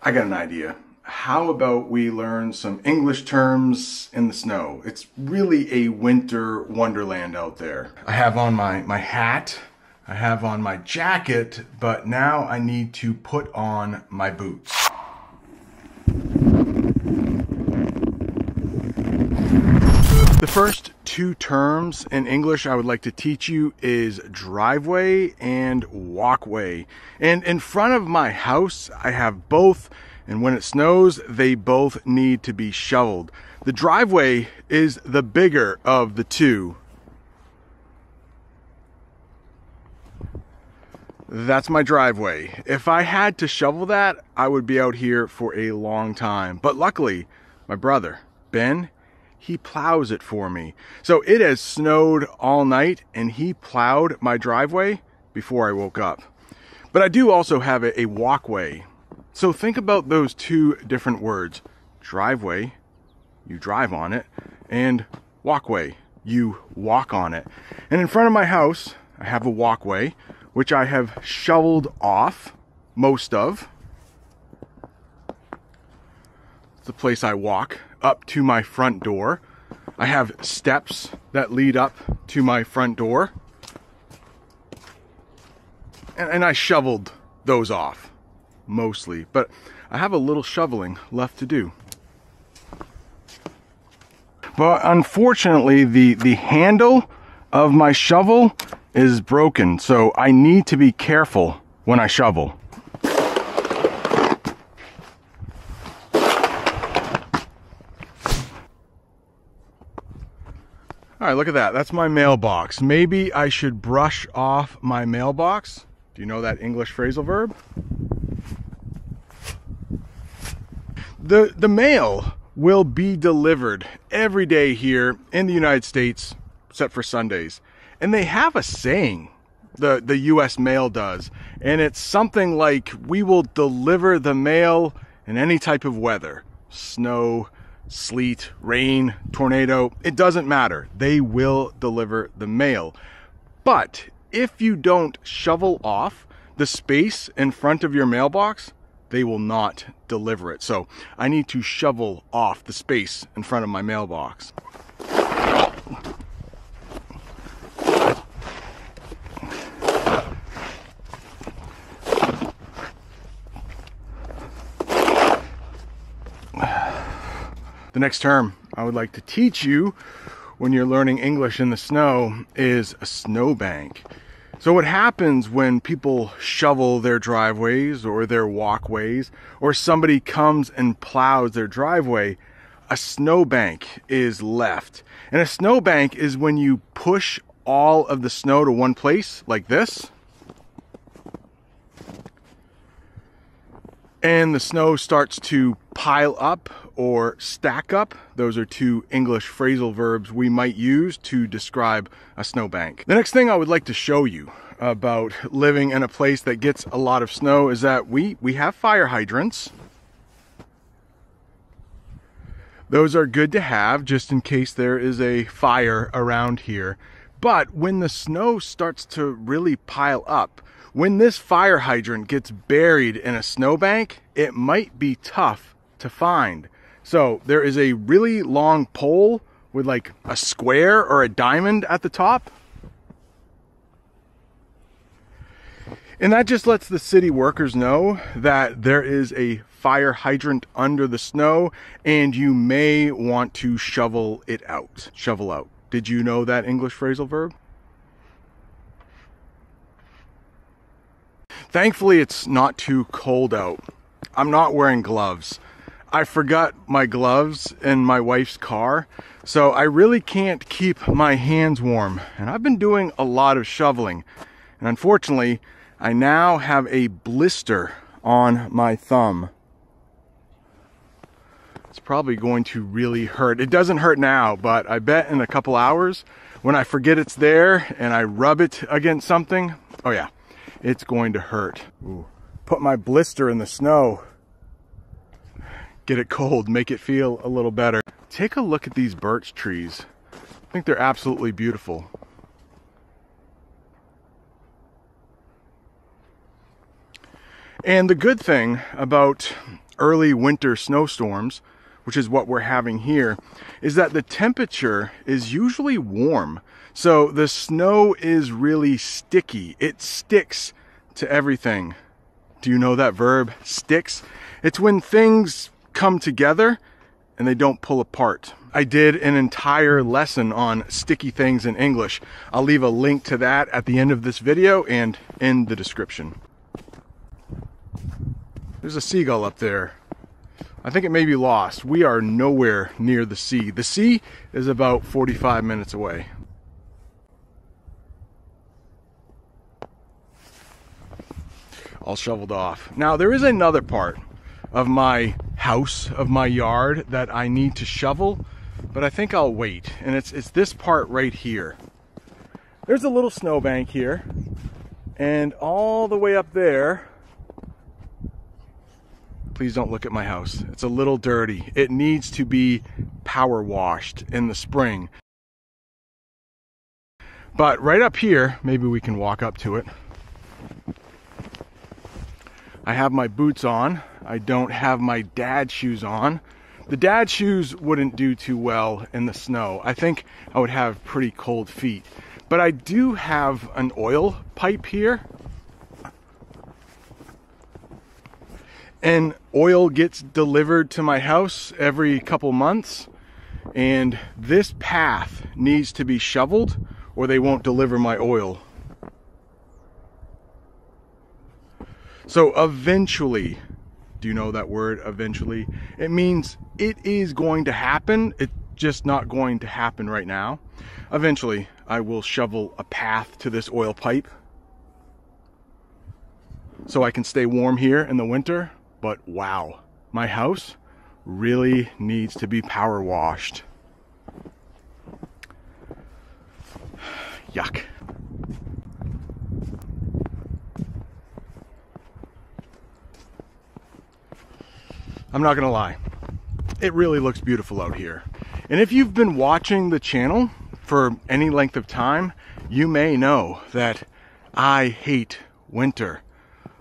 I got an idea. How about we learn some English terms in the snow? It's really a winter wonderland out there. I have on my hat, I have on my jacket, but now I need to put on my boots. The first two terms in English I would like to teach you is driveway and walkway. And in front of my house, I have both, and when it snows, they both need to be shoveled. The driveway is the bigger of the two. That's my driveway. If I had to shovel that, I would be out here for a long time. But luckily, my brother, Ben, he plows it for me. So it has snowed all night and he plowed my driveway before I woke up. But I do also have a walkway. So think about those two different words. Driveway, you drive on it, and walkway, you walk on it. And in front of my house, I have a walkway, which I have shoveled off most of. It's the place I walk up to my front door. I have steps that lead up to my front door. And I shoveled those off, mostly. But I have a little shoveling left to do. But unfortunately, the handle of my shovel is broken, so I need to be careful when I shovel. All right, look at that. That's my mailbox. Maybe I should brush off my mailbox. Do you know that English phrasal verb? The mail will be delivered every day here in the United States, except for Sundays. And they have a saying, the US mail does, and it's something like, we will deliver the mail in any type of weather. Snow, sleet, rain, tornado, it doesn't matter. They will deliver the mail. But if you don't shovel off the space in front of your mailbox, they will not deliver it. So I need to shovel off the space in front of my mailbox. The next term I would like to teach you when you're learning English in the snow is a snowbank. So what happens when people shovel their driveways or their walkways, or somebody comes and plows their driveway, a snowbank is left. And a snowbank is when you push all of the snow to one place, like this. And the snow starts to pile up or stack up. Those are two English phrasal verbs we might use to describe a snowbank. The next thing I would like to show you about living in a place that gets a lot of snow is that we have fire hydrants. Those are good to have just in case there is a fire around here. But when the snow starts to really pile up, when this fire hydrant gets buried in a snowbank, it might be tough to find. So there is a really long pole with like a square or a diamond at the top. And that just lets the city workers know that there is a fire hydrant under the snow and you may want to shovel it out. Shovel out. Did you know that English phrasal verb? Thankfully, it's not too cold out. I'm not wearing gloves. I forgot my gloves in my wife's car, so I really can't keep my hands warm. And I've been doing a lot of shoveling. And unfortunately, I now have a blister on my thumb. It's probably going to really hurt. It doesn't hurt now, but I bet in a couple hours, when I forget it's there and I rub it against something, oh yeah, it's going to hurt. Ooh. Put my blister in the snow. Get it cold, make it feel a little better. Take a look at these birch trees. I think they're absolutely beautiful. And the good thing about early winter snowstorms, which is what we're having here, is that the temperature is usually warm. So the snow is really sticky. It sticks to everything. Do you know that verb, sticks? It's when things come together and they don't pull apart. I did an entire lesson on sticky things in English. I'll leave a link to that at the end of this video and in the description. There's a seagull up there. I think it may be lost. We are nowhere near the sea. The sea is about 45 minutes away. All shoveled off. Now there is another part of my house, of my yard, that I need to shovel, but I think I'll wait. And it's this part right here. There's a little snowbank here, and all the way up there, please don't look at my house. It's a little dirty. It needs to be power washed in the spring. But right up here, maybe we can walk up to it. I have my boots on. I don't have my dad shoes on. The dad shoes wouldn't do too well in the snow. I think I would have pretty cold feet. But I do have an oil pipe here. And oil gets delivered to my house every couple months. And this path needs to be shoveled or they won't deliver my oil. So eventually, do you know that word, eventually? It means it is going to happen. It's just not going to happen right now. Eventually, I will shovel a path to this oil pipe so I can stay warm here in the winter. But wow, my house really needs to be power washed. Yuck. I'm not gonna lie, it really looks beautiful out here. And if you've been watching the channel for any length of time, you may know that I hate winter.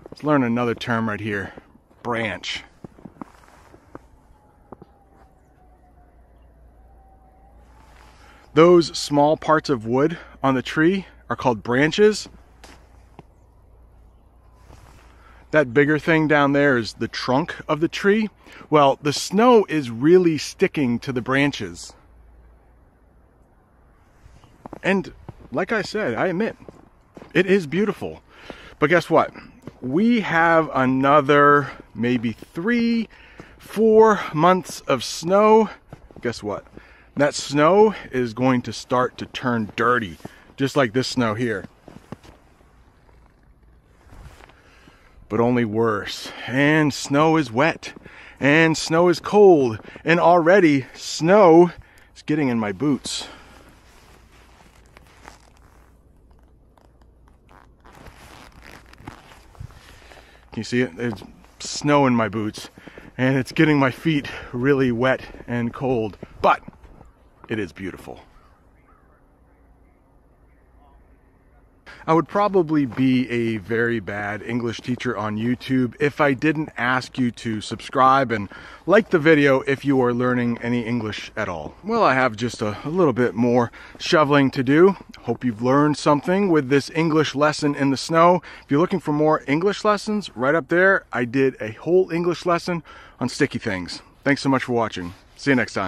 Let's learn another term right here, branch. Those small parts of wood on the tree are called branches. That bigger thing down there is the trunk of the tree. Well, the snow is really sticking to the branches. And like I said, I admit, it is beautiful. But guess what? We have another maybe 3-4 months of snow. Guess what? That snow is going to start to turn dirty, just like this snow here. But only worse. And snow is wet, and snow is cold, and already snow is getting in my boots. Can you see it? There's snow in my boots, and it's getting my feet really wet and cold, but it is beautiful. I would probably be a very bad English teacher on YouTube if I didn't ask you to subscribe and like the video if you are learning any English at all. Well, I have just a little bit more shoveling to do. Hope you've learned something with this English lesson in the snow. If you're looking for more English lessons, right up there, I did a whole English lesson on sticky things. Thanks so much for watching. See you next time.